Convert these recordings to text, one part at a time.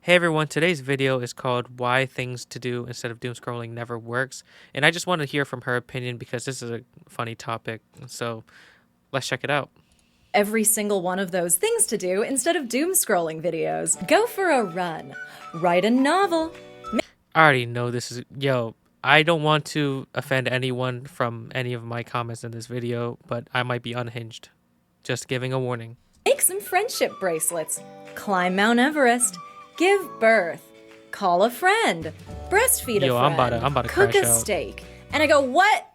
Hey everyone, today's video is called Why Things to Do Instead of Doom Scrolling Never Works. And I just want to hear from her opinion because this is a funny topic. So let's check it out. Every single one of those things to do instead of doom scrolling videos. Go for a run. Write a novel. I already know this is... I don't want to offend anyone from any of my comments in this video, but I might be unhinged. Just giving a warning. Make some friendship bracelets. Climb Mount Everest. Give birth. Call a friend. Breastfeed a friend. I'm about to cook crash a out. steak. And I go, what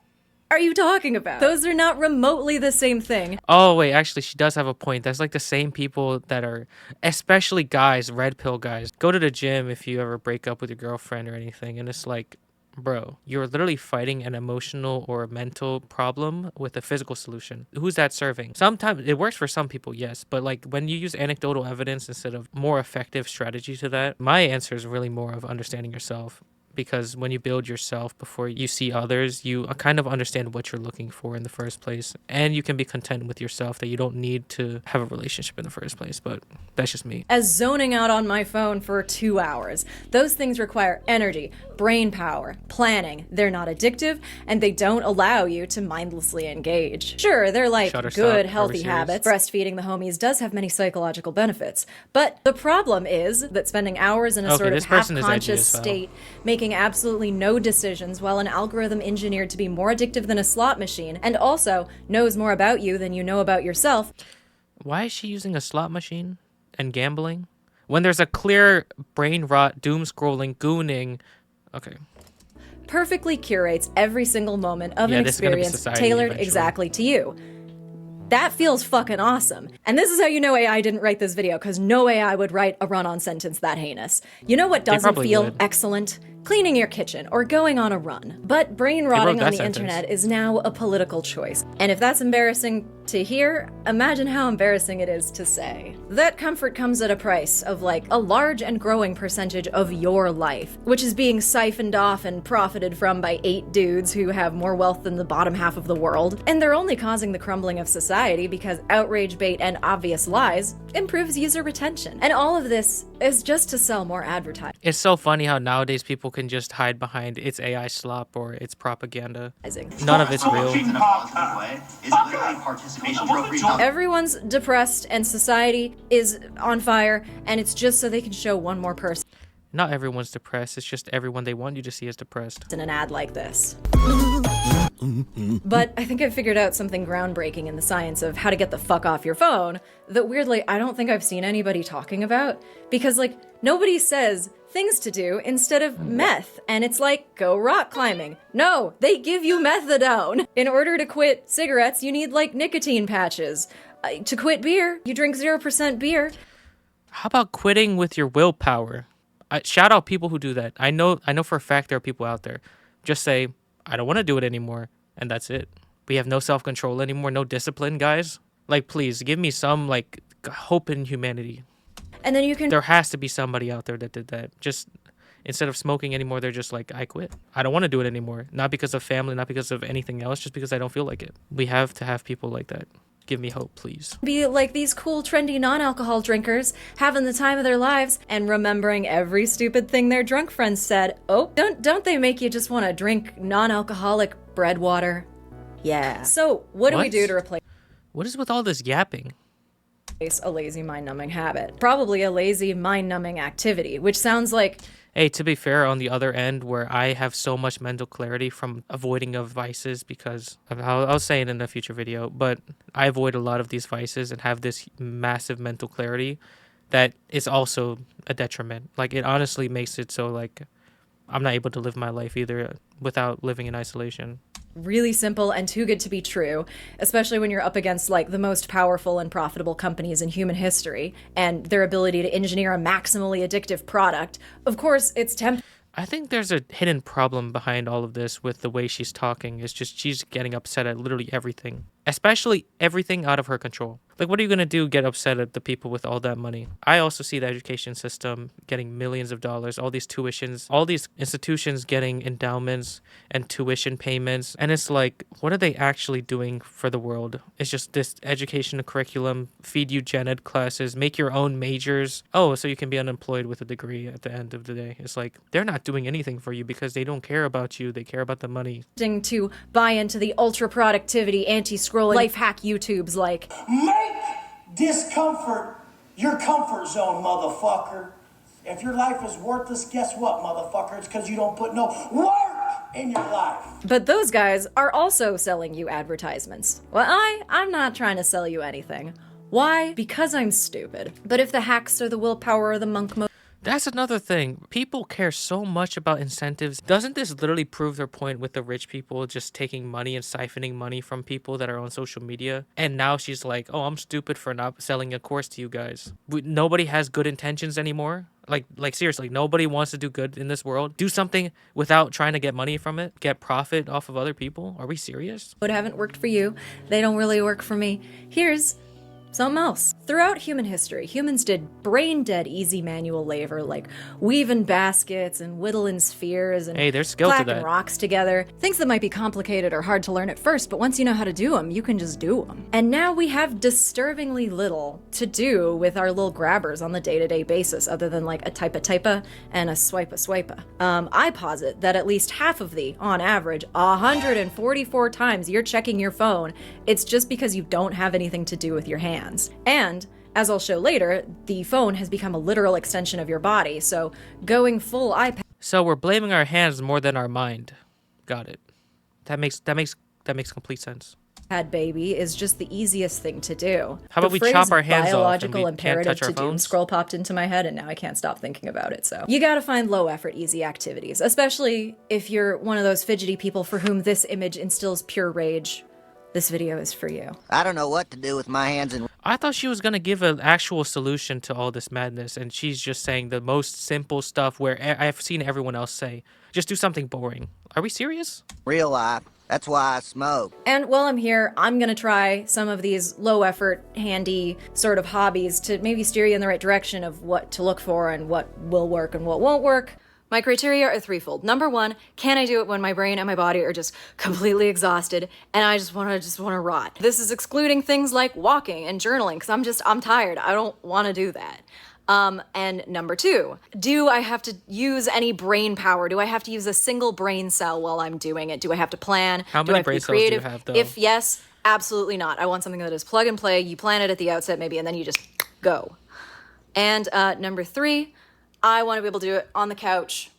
are you talking about? Those are not remotely the same thing. Oh, wait, actually, she does have a point. That's like the same people that are, especially guys, red pill guys, go to the gym if you ever break up with your girlfriend or anything. And it's like, bro, you're literally fighting an emotional or mental problem with a physical solution. Who's that serving? Sometimes it works for some people, yes. But like when you use anecdotal evidence instead of more effective strategy to that, my answer is really more of understanding yourself. Because when you build yourself before you see others, you kind of understand what you're looking for in the first place. And you can be content with yourself that you don't need to have a relationship in the first place. But that's just me. As zoning out on my phone for 2 hours. Those things require energy, brain power, planning. They're not addictive, and they don't allow you to mindlessly engage. Sure, they're like good, healthy habits. Breastfeeding the homies does have many psychological benefits. But the problem is that spending hours in a sort of half-conscious state, making absolutely no decisions while an algorithm engineered to be more addictive than a slot machine, and also knows more about you than you know about yourself. Why is she using a slot machine and gambling when there's a clear brain rot, doom scrolling, gooning? Okay. Perfectly curates every single moment of an experience tailored exactly to you. That feels fucking awesome. And this is how you know AI didn't write this video, because no AI would write a run-on sentence that heinous. You know what doesn't feel excellent? Cleaning your kitchen or going on a run. But brain rotting on the internet is now a political choice. And if that's embarrassing to hear, imagine how embarrassing it is to say. That comfort comes at a price of like a large and growing percentage of your life, which is being siphoned off and profited from by 8 dudes who have more wealth than the bottom half of the world. And they're only causing the crumbling of society because outrage bait and obvious lies improves user retention. And all of this is just to sell more advertising. It's so funny how nowadays people can just hide behind it's AI slop or it's propaganda. None of it's real. Everyone's depressed and society is on fire, and it's just so they can show one more person. Not everyone's depressed, it's just everyone they want you to see as depressed. In an ad like this. But I think I've figured out something groundbreaking in the science of how to get the fuck off your phone that weirdly I don't think I've seen anybody talking about, because like nobody says things to do instead of meth, and it's like go rock climbing. No, they give you methadone. In order to quit cigarettes, you need like nicotine patches. To quit beer, you drink 0% beer. How about quitting with your willpower? Shout out people who do that. I know for a fact there are people out there. Just say, I don't want to do it anymore, and that's it. We have no self-control anymore, no discipline, guys. Like, please, give me some, like, hope in humanity. And then you can... There has to be somebody out there that did that. Just, instead of smoking anymore, they're just like, I quit. I don't want to do it anymore. Not because of family, not because of anything else, just because I don't feel like it. We have to have people like that. Give me hope, please. Be like these cool, trendy, non-alcohol drinkers, having the time of their lives, and remembering every stupid thing their drunk friends said. Oh, don't they make you just want to drink non-alcoholic bread water? Yeah. So, what do we do to replace... What is with all this yapping? A lazy mind-numbing habit. Probably a lazy mind-numbing activity, which sounds like... Hey, to be fair, on the other end, where I have so much mental clarity from avoiding of vices, because I'll say it in a future video, but I avoid a lot of these vices and have this massive mental clarity that is also a detriment. Like, it honestly makes it so, like, I'm not able to live my life either without living in isolation. Really simple and too good to be true, especially when you're up against like the most powerful and profitable companies in human history and their ability to engineer a maximally addictive product. Of course, it's tempting. I think there's a hidden problem behind all of this with the way she's talking. It's just she's getting upset at literally everything, especially everything out of her control. Like, what are you going to do? Get upset at the people with all that money? I also see the education system getting millions of dollars, all these tuitions, all these institutions getting endowments and tuition payments. And it's like, what are they actually doing for the world? It's just this education curriculum, feed you gen ed classes, make your own majors. Oh, so you can be unemployed with a degree at the end of the day. It's like, they're not doing anything for you because they don't care about you. They care about the money. To buy into the ultra productivity, anti-scrolling, life hack YouTubes like, make discomfort your comfort zone, motherfucker. If your life is worthless, guess what, motherfucker? It's because you don't put no work in your life. But those guys are also selling you advertisements. Well, I'm not trying to sell you anything. Why? Because I'm stupid. But if the hacks or the willpower or the monk mode... That's another thing. People care so much about incentives. Doesn't this literally prove their point with the rich people just taking money and siphoning money from people that are on social media? And now she's like, oh, I'm stupid for not selling a course to you guys. Nobody has good intentions anymore. Like seriously, nobody wants to do good in this world. Do something without trying to get money from it. Get profit off of other people. Are we serious? What haven't worked for you, they don't really work for me. Here's something else. Throughout human history, humans did brain-dead easy manual labor like weaving baskets and whittling spheres and there's skill to that. clacking rocks together. Things that might be complicated or hard to learn at first, but once you know how to do them, you can just do them. And now we have disturbingly little to do with our little grabbers on the day-to-day basis other than like a typa and a swipa. I posit that at least half of on average, 144 times you're checking your phone, it's just because you don't have anything to do with your hands. And as I'll show later, the phone has become a literal extension of your body, so going full iPad. So we're blaming our hands more than our mind. Got it. That makes complete sense. Baby is just the easiest thing to do. How about we chop our hands off and we imperative to Doomscroll popped into my head, and now I can't stop thinking about it. So you gotta find low effort, easy activities, especially if you're one of those fidgety people for whom this image instills pure rage. This video is for you. I don't know what to do with my hands and... I thought she was going to give an actual solution to all this madness, and she's just saying the most simple stuff where I've seen everyone else say, just do something boring. Are we serious? Real life. That's why I smoke. And while I'm here, I'm gonna try some of these low-effort, handy sort of hobbies to maybe steer you in the right direction of what to look for and what will work and what won't work. My criteria are threefold. Number one, can I do it when my brain and my body are just completely exhausted and I just wanna rot? This is excluding things like walking and journaling because I'm tired. I don't wanna do that. And number two, do I have to use any brain power? Do I have to use a single brain cell while I'm doing it? Do I have to plan? How many brain cells do you have, though? If yes, absolutely not. I want something that is plug and play. You plan it at the outset maybe, and then you just go. And number three, I want to be able to do it on the couch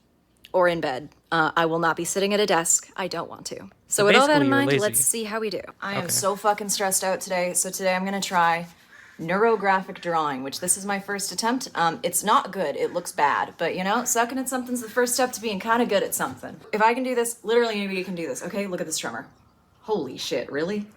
or in bed. I will not be sitting at a desk. I don't want to. So with all that in mind, let's see how we do. I am so fucking stressed out today. So today I'm going to try neurographic drawing, which this is my first attempt. It's not good. It looks bad. But, you know, sucking at something's the first step to being kind of good at something. If I can do this, literally anybody can do this. Okay, look at this drummer. Holy shit, really?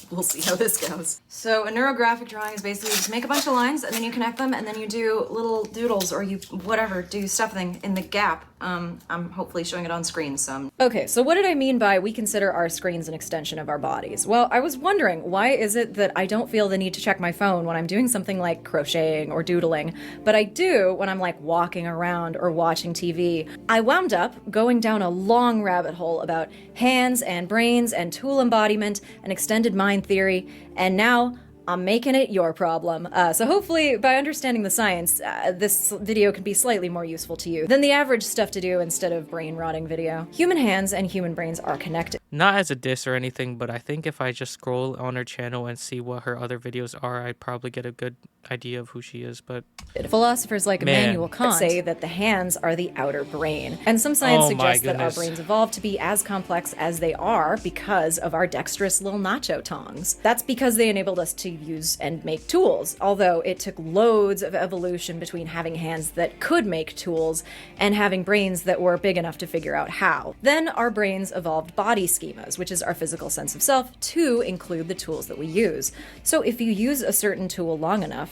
We'll see how this goes. So a neurographic drawing is basically just make a bunch of lines and then you connect them and then you do little doodles or you whatever, do something in the gap. I'm hopefully showing it on screen some. Okay, so what did I mean by we consider our screens an extension of our bodies? Well, I was wondering, why is it that I don't feel the need to check my phone when I'm doing something like crocheting or doodling, but I do when I'm like walking around or watching TV? I wound up going down a long rabbit hole about hands and brains and tool embodiment and extended mind theory, and now I'm making it your problem. So hopefully, by understanding the science, this video can be slightly more useful to you than the average stuff to do instead of brain-rotting video. Human hands and human brains are connected. Not as a diss or anything, but I think if I just scroll on her channel and see what her other videos are, I'd probably get a good idea of who she is, but... Philosophers like Immanuel Kant say that the hands are the outer brain. And some science suggests that our brains evolved to be as complex as they are because of our dexterous little nacho tongs. That's because they enabled us to use and make tools, although it took loads of evolution between having hands that could make tools and having brains that were big enough to figure out how. Then our brains evolved body schemas, which is our physical sense of self, to include the tools that we use. So if you use a certain tool long enough,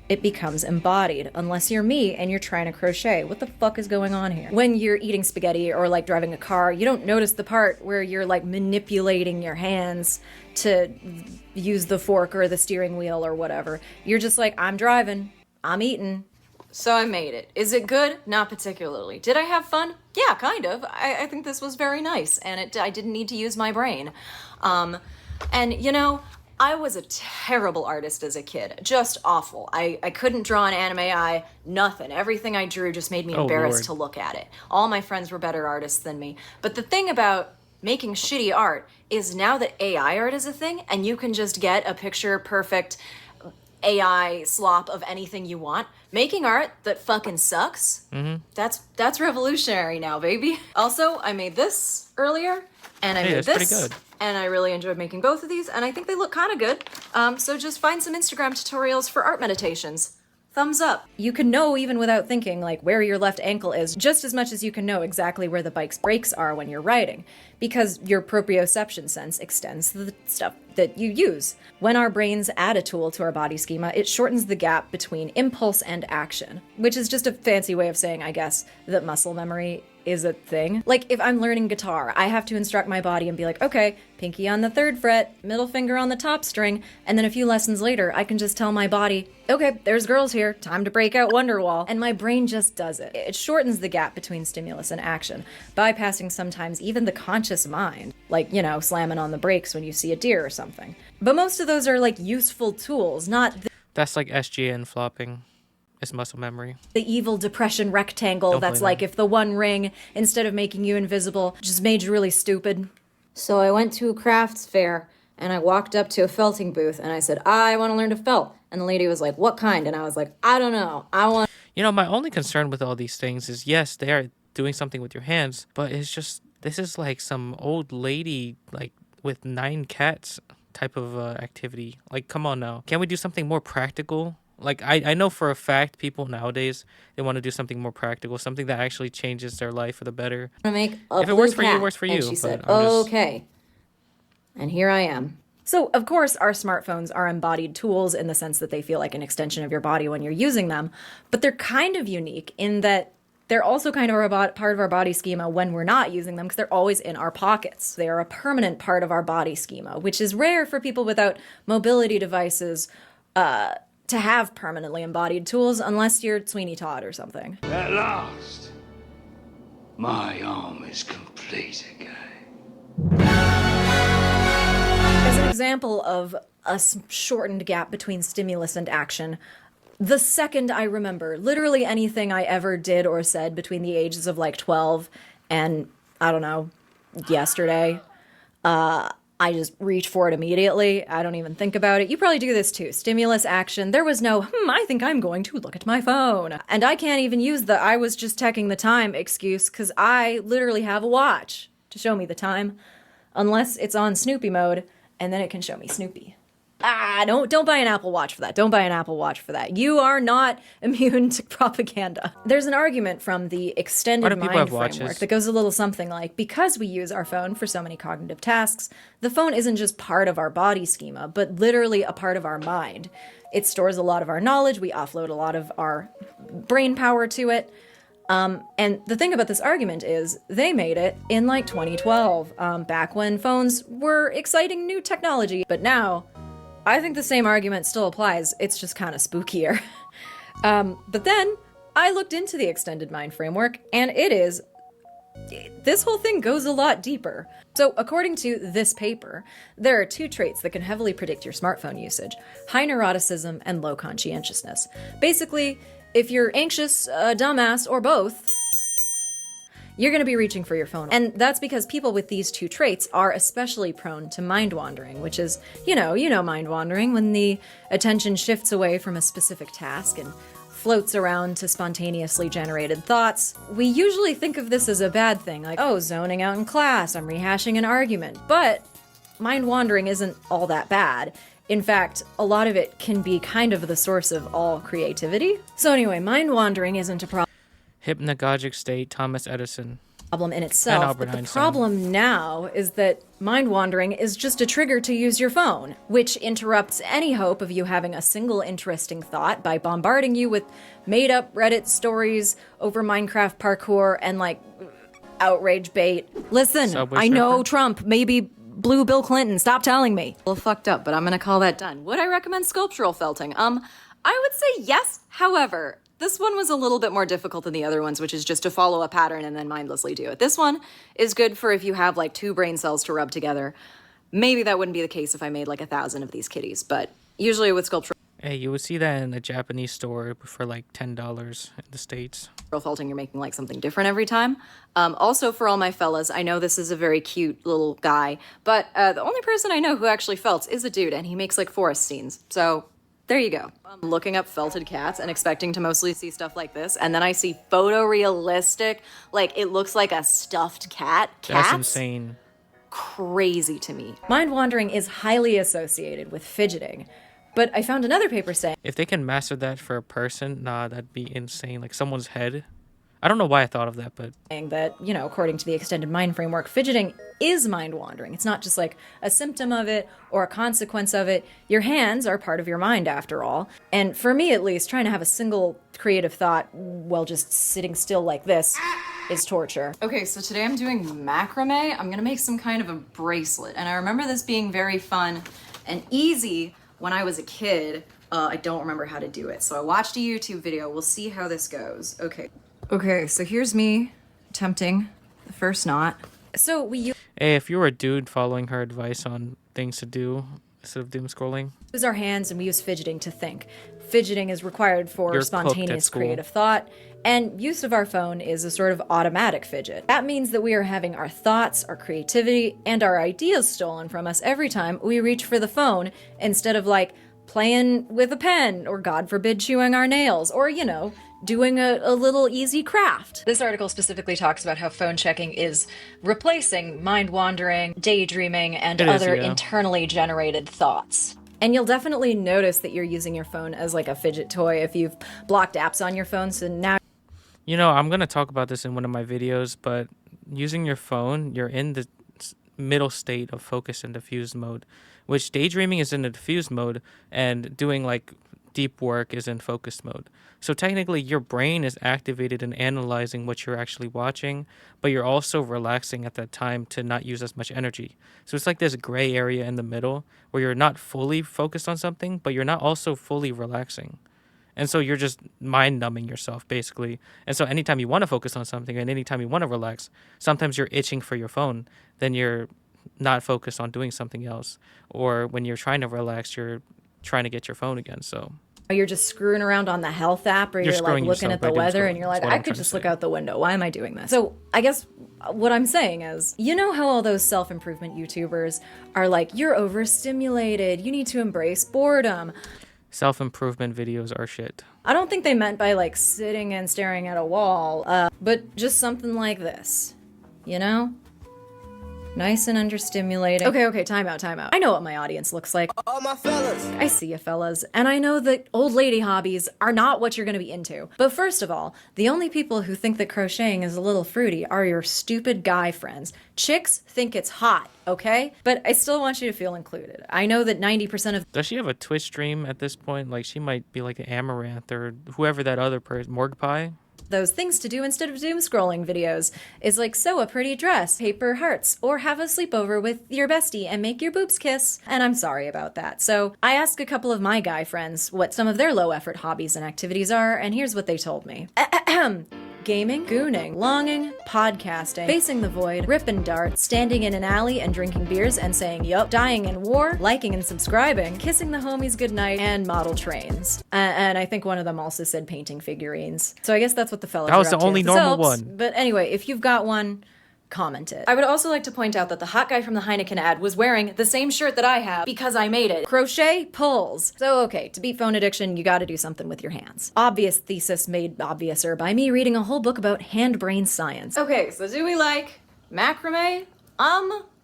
it becomes embodied. Unless you're me and you're trying to crochet. What the fuck is going on here? When you're eating spaghetti or like driving a car, you don't notice the part where you're like manipulating your hands to use the fork or the steering wheel or whatever. You're just like, I'm driving, I'm eating. So I made it. Is it good? Not particularly. Did I have fun? Yeah, kind of. I think this was very nice, and I didn't need to use my brain. And you know, I was a terrible artist as a kid. Just awful. I couldn't draw an anime eye, nothing. Everything I drew just made me embarrassed to look at it. All my friends were better artists than me. But the thing about making shitty art is now that AI art is a thing, and you can just get a picture perfect AI slop of anything you want. Making art that fucking sucks, that's revolutionary now, baby. Also, I made this earlier, and I made this. Pretty good. And I really enjoyed making both of these, and I think they look kind of good. So just find some Instagram tutorials for art meditations. Thumbs up. You can know even without thinking like where your left ankle is just as much as you can know exactly where the bike's brakes are when you're riding, because your proprioception sense extends to the stuff that you use. When our brains add a tool to our body schema, it shortens the gap between impulse and action, which is just a fancy way of saying, I guess, that muscle memory is a thing. Like if I'm learning guitar, I have to instruct my body and be like, okay, pinky on the 3rd fret, middle finger on the top string, and then a few lessons later, I can just tell my body, okay, there's girls here, time to break out Wonderwall, and my brain just does it. It shortens the gap between stimulus and action, bypassing sometimes even the conscious mind, like, you know, slamming on the brakes when you see a deer or something. But most of those are like useful tools, not That's like SGN flopping. It's muscle memory. The evil depression rectangle that's like if the One Ring, instead of making you invisible, just made you really stupid. So I went to a crafts fair, and I walked up to a felting booth, and I said, I want to learn to felt. And the lady was like, what kind? And I was like, I don't know. I want... You know, my only concern with all these things is, yes, they are doing something with your hands, but it's just, this is like some old lady, like, with 9 cats type of activity. Like, come on now. Can't we do something more practical? Like, I know for a fact people nowadays, they want to do something more practical, something that actually changes their life for the better. I'm gonna make a if it works for you, it works for you. And she said, okay. And here I am. So, of course, our smartphones are embodied tools in the sense that they feel like an extension of your body when you're using them, but they're kind of unique in that they're also kind of part of our body schema when we're not using them because they're always in our pockets. They are a permanent part of our body schema, which is rare for people without mobility devices to have permanently embodied tools unless you're Sweeney Todd or something. At last, my arm is complete again. As an example of a shortened gap between stimulus and action, the second I remember literally anything I ever did or said between the ages of like 12 and, I don't know, yesterday, I just reach for it immediately. I don't even think about it. You probably do this too. Stimulus, action. There was no, I think I'm going to look at my phone. And I can't even use the I was just checking the time excuse because I literally have a watch to show me the time. Unless it's on Snoopy mode, and then it can show me Snoopy. Don't buy an Apple Watch for that. Don't buy an Apple Watch for that. You are not immune to propaganda. There's an argument from the extended mind framework that goes a little something like, because we use our phone for so many cognitive tasks, the phone isn't just part of our body schema, but literally a part of our mind. It stores a lot of our knowledge. We offload a lot of our brain power to it. And the thing about this argument is they made it in like 2012, back when phones were exciting new technology. But now, I think the same argument still applies, it's just kind of spookier. But then, I looked into the extended mind framework, and this whole thing goes a lot deeper. So, according to this paper, there are 2 traits that can heavily predict your smartphone usage: high neuroticism and low conscientiousness. Basically, if you're anxious, a dumbass, or both, you're going to be reaching for your phone. And that's because people with these 2 traits are especially prone to mind wandering, which is, you know mind wandering, when the attention shifts away from a specific task and floats around to spontaneously generated thoughts. We usually think of this as a bad thing, like, oh, zoning out in class, I'm rehashing an argument. But mind wandering isn't all that bad. In fact, a lot of it can be kind of the source of all creativity. So anyway, mind wandering isn't a problem. Hypnagogic state, Thomas Edison. problem in itself, but the problem now is that mind wandering is just a trigger to use your phone, which interrupts any hope of you having a single interesting thought by bombarding you with made-up Reddit stories over Minecraft parkour and, like, outrage bait. Listen, I know Trump, maybe blew Bill Clinton, stop telling me. Well, fucked up, but I'm gonna call that done. Would I recommend sculptural felting? I would say yes, however, this one was a little bit more difficult than the other ones, which is just to follow a pattern and then mindlessly do it. This one is good for if you have like 2 brain cells to rub together. Maybe that wouldn't be the case if I made like 1,000 of these kitties, but usually with sculptural... Hey, you would see that in a Japanese store for like $10 in the States. Felting, you're making like something different every time. Also for all my fellas, I know this is a very cute little guy, but the only person I know who actually felts is a dude, and he makes like forest scenes. So there you go. I'm looking up felted cats and expecting to mostly see stuff like this, and then I see photorealistic, like it looks like a stuffed cat. Cats? That's insane. Crazy to me. Mind wandering is highly associated with fidgeting, but I found another paper saying if they can master that for a person, nah, that'd be insane. Like someone's head. I don't know why I thought of that, but... that, you know, according to the extended mind framework, fidgeting is mind wandering. It's not just like a symptom of it or a consequence of it. Your hands are part of your mind, after all. And for me, at least, trying to have a single creative thought while just sitting still like this is torture. Okay, so today I'm doing macrame. I'm gonna make some kind of a bracelet. And I remember this being very fun and easy when I was a kid. I don't remember how to do it. So I watched a YouTube video. We'll see how this goes. Okay, so here's me attempting the first knot. So we Hey, if you were a dude following her advice on things to do instead of doom scrolling, use our hands and we use fidgeting to think. Fidgeting is required for spontaneous creative thought, and use of our phone is a sort of automatic fidget. That means that we are having our thoughts, our creativity, and our ideas stolen from us every time we reach for the phone instead of like playing with a pen, or God forbid chewing our nails, or, you know, doing a little easy craft. This article specifically talks about how phone checking is replacing mind wandering, daydreaming, and other internally generated thoughts. And you'll definitely notice that you're using your phone as like a fidget toy if you've blocked apps on your phone, so now... You know, I'm going to talk about this in one of my videos, but using your phone, you're in the middle state of focus and diffuse mode, which daydreaming is in the diffuse mode, and doing like deep work is in focused mode. So technically your brain is activated in analyzing what you're actually watching, but you're also relaxing at that time to not use as much energy. So it's like this gray area in the middle where you're not fully focused on something, but you're not also fully relaxing. And so you're just mind numbing yourself, basically. And so anytime you want to focus on something and anytime you want to relax, sometimes you're itching for your phone. Then you're not focused on doing something else. Or when you're trying to relax, you're trying to get your phone again. So you're just screwing around on the health app, or you're like looking at the weather and you're like, I could just look out the window. Why am I doing this? So I guess what I'm saying is, you know how all those self-improvement YouTubers are like, you're overstimulated, you need to embrace boredom. Self-improvement videos are shit. I don't think they meant by like sitting and staring at a wall, but just something like this, you know? Nice and understimulating. Okay, time out. I know what my audience looks like. All my fellas. I see you fellas, and I know that old lady hobbies are not what you're gonna be into. But first of all, the only people who think that crocheting is a little fruity are your stupid guy friends. Chicks think it's hot, okay? But I still want you to feel included. I know that 90% of... Does she have a Twitch stream at this point? Like, she might be like an Amaranth or whoever that other person, Morgpie? Those things to do instead of doom scrolling videos is like sew a pretty dress, paper hearts, or have a sleepover with your bestie and make your boobs kiss. And I'm sorry about that. So I asked a couple of my guy friends what some of their low effort hobbies and activities are, and here's what they told me. Gaming, gooning, longing, podcasting, facing the void, ripping darts, standing in an alley and drinking beers and saying yup, dying in war, liking and subscribing, kissing the homies goodnight, and model trains. And I think one of them also said painting figurines. So I guess that's what the fellas That was are the up to. only This normal helps, one. But anyway, if you've got one, comment it. I would also like to point out that the hot guy from the Heineken ad was wearing the same shirt that I have because I made it. Crochet pulls. So okay, to beat phone addiction, you gotta do something with your hands. Obvious thesis made obviouser by me reading a whole book about hand-brain science. Okay, so do we like macrame?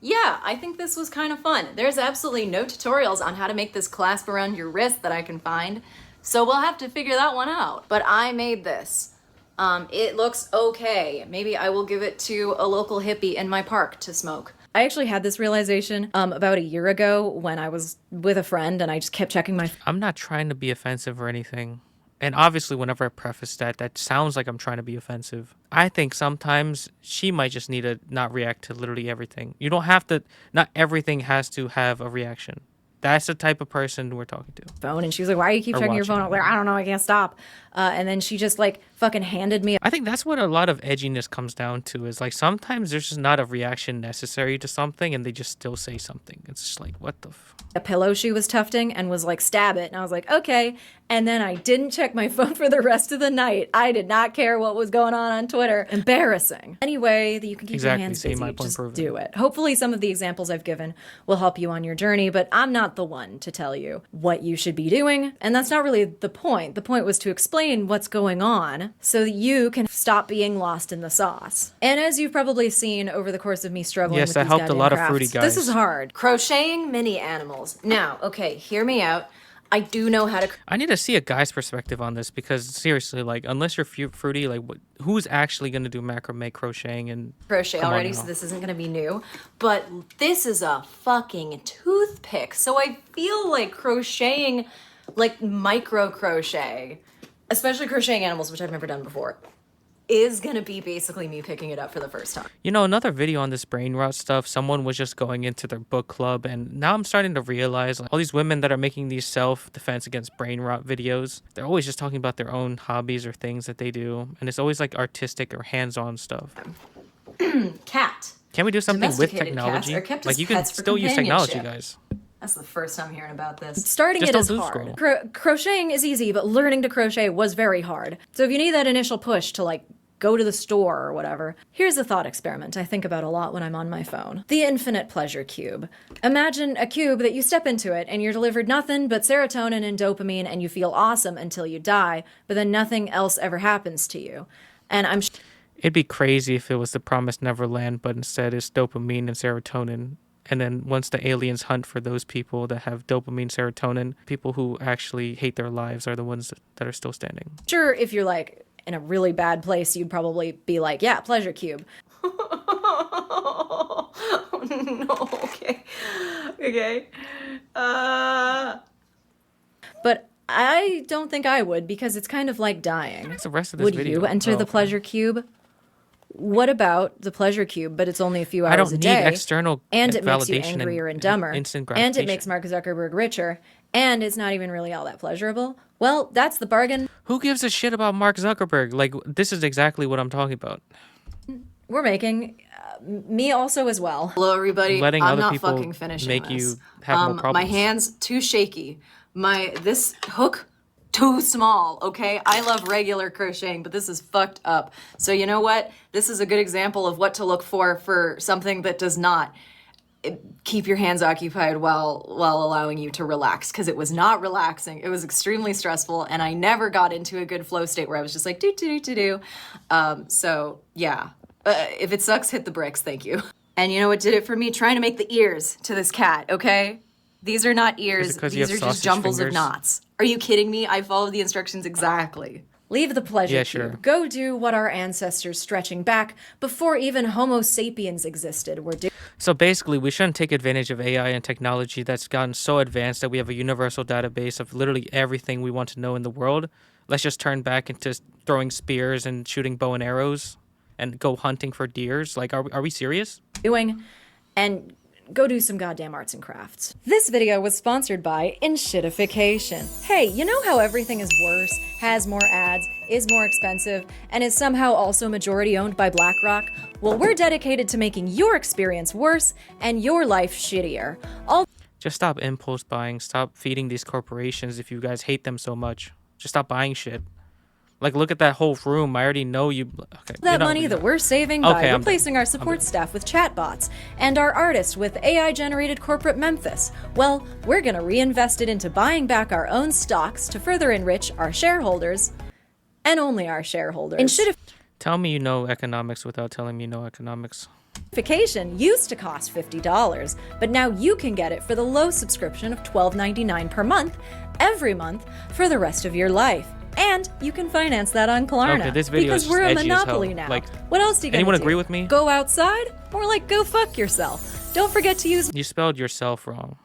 Yeah, I think this was kind of fun. There's absolutely no tutorials on how to make this clasp around your wrist that I can find, so we'll have to figure that one out. But I made this. It looks okay. Maybe I will give it to a local hippie in my park to smoke. I actually had this realization about a year ago when I was with a friend and I just kept checking my... I'm not trying to be offensive or anything. And obviously, whenever I preface that, that sounds like I'm trying to be offensive. I think sometimes she might just need to not react to literally everything. You don't have to, not everything has to have a reaction. That's the type of person we're talking to. Phone, and she was like, why do you keep checking your phone? I was like, I don't know, I can't stop. And then she just like fucking handed me... I think that's what a lot of edginess comes down to, is like sometimes there's just not a reaction necessary to something and they just still say something. It's just like, what the a pillow she was tufting and was like, stab it. And I was like, okay. And then I didn't check my phone for the rest of the night. I did not care what was going on Twitter. Embarrassing. Anyway, that you can keep your hands busy, just do it. Hopefully some of the examples I've given will help you on your journey, but I'm not the one to tell you what you should be doing. And that's not really the point. The point was to explain what's going on so that you can stop being lost in the sauce. And as you've probably seen over the course of me struggling with these goddamn crafts, helped a lot of fruity guys. This is hard. Crocheting mini animals. Now, okay, hear me out. I do know how to... I need to see a guy's perspective on this because seriously, like, unless you're fruity, like, who's actually going to do macrame crocheting and... Crochet already, so this isn't going to be new. But this is a fucking toothpick. So I feel like crocheting, like micro crochet, especially crocheting animals, which I've never done before, is gonna be basically me picking it up for the first time. You know, another video on this brain rot stuff, someone was just going into their book club, and now I'm starting to realize like, all these women that are making these self-defense against brain rot videos, they're always just talking about their own hobbies or things that they do, and it's always like artistic or hands-on stuff. Cat. Can we do something with technology? Like, you can still use technology, guys. That's the first time hearing about this. Starting it is hard. Crocheting is easy, but learning to crochet was very hard. So if you need that initial push to like go to the store or whatever, here's a thought experiment I think about a lot when I'm on my phone. The infinite pleasure cube. Imagine a cube that you step into it and you're delivered nothing but serotonin and dopamine and you feel awesome until you die, but then nothing else ever happens to you. And I'm... It'd be crazy if it was the Promised Neverland, but instead it's dopamine and serotonin. And then once the aliens hunt for those people that have dopamine, serotonin, people who actually hate their lives are the ones that are still standing. Sure, if you're like in a really bad place, you'd probably be like, yeah, pleasure cube. Oh, no, okay. Okay. But I don't think I would because it's kind of like dying. What's the rest of this video? Would you enter the pleasure cube? What about the pleasure cube, but it's only a few hours a day? I don't need external and it makes you angrier and dumber, and it makes Mark Zuckerberg richer, and it's not even really all that pleasurable. Well, that's the bargain. Who gives a shit about Mark Zuckerberg? Like, this is exactly what I'm talking about. We're making me also as well. Hello, everybody. Letting I'm other not people fucking finishing make this. you have more problems. My hands too shaky. This hook too small, okay? I love regular crocheting, but this is fucked up. So you know what? This is a good example of what to look for something that does not keep your hands occupied while allowing you to relax, because it was not relaxing. It was extremely stressful, and I never got into a good flow state where I was just like, do. So yeah, if it sucks, hit the bricks, thank you. And you know what did it for me? Trying to make the ears to this cat, okay? These are not ears, these are just jumbles of knots. Are you kidding me? I followed the instructions exactly. Leave the pleasure cube. Sure. Go do what our ancestors stretching back before even Homo sapiens existed were doing. So basically, we shouldn't take advantage of AI and technology that's gotten so advanced that we have a universal database of literally everything we want to know in the world. Let's just turn back into throwing spears and shooting bow and arrows and go hunting for deers. Like, are we serious? And go do some goddamn arts and crafts. This video was sponsored by Inshitification. Hey, you know how everything is worse, has more ads, is more expensive, and is somehow also majority owned by BlackRock? Well, we're dedicated to making your experience worse and your life shittier. Just stop impulse buying. Stop feeding these corporations if you guys hate them so much. Just stop buying shit. Like, look at that whole room. I already know you... Okay, that money that we're saving by replacing our support staff with chatbots and our artists with AI-generated corporate Memphis. Well, we're gonna reinvest it into buying back our own stocks to further enrich our shareholders, and only our shareholders. Tell me you know economics without telling me you know economics. Vacation used to cost $50, but now you can get it for the low subscription of $12.99 per month, every month, for the rest of your life. And you can finance that on Klarna. Okay, this video because is we're a edgy as monopoly hell. now. Like, what else do you anyone do? agree with me? Go outside? More like go fuck yourself. Don't forget to use You spelled yourself wrong.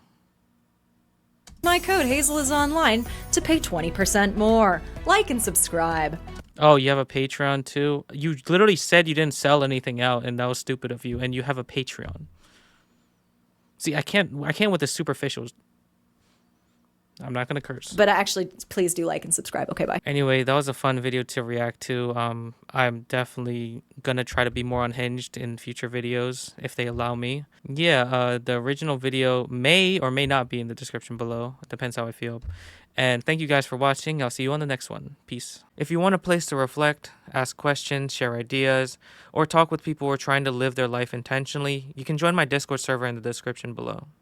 my code Hazel is online to pay 20% more. Like and subscribe. Oh, you have a Patreon too? You literally said you didn't sell anything out, and that was stupid of you, and you have a Patreon. See, I can't with the superficials. I'm not gonna curse. But actually, please do like and subscribe. Okay, bye. Anyway, that was a fun video to react to. I'm definitely gonna try to be more unhinged in future videos if they allow me. Yeah, the original video may or may not be in the description below. It depends how I feel. And thank you guys for watching. I'll see you on the next one. Peace. If you want a place to reflect, ask questions, share ideas, or talk with people who are trying to live their life intentionally, you can join my Discord server in the description below.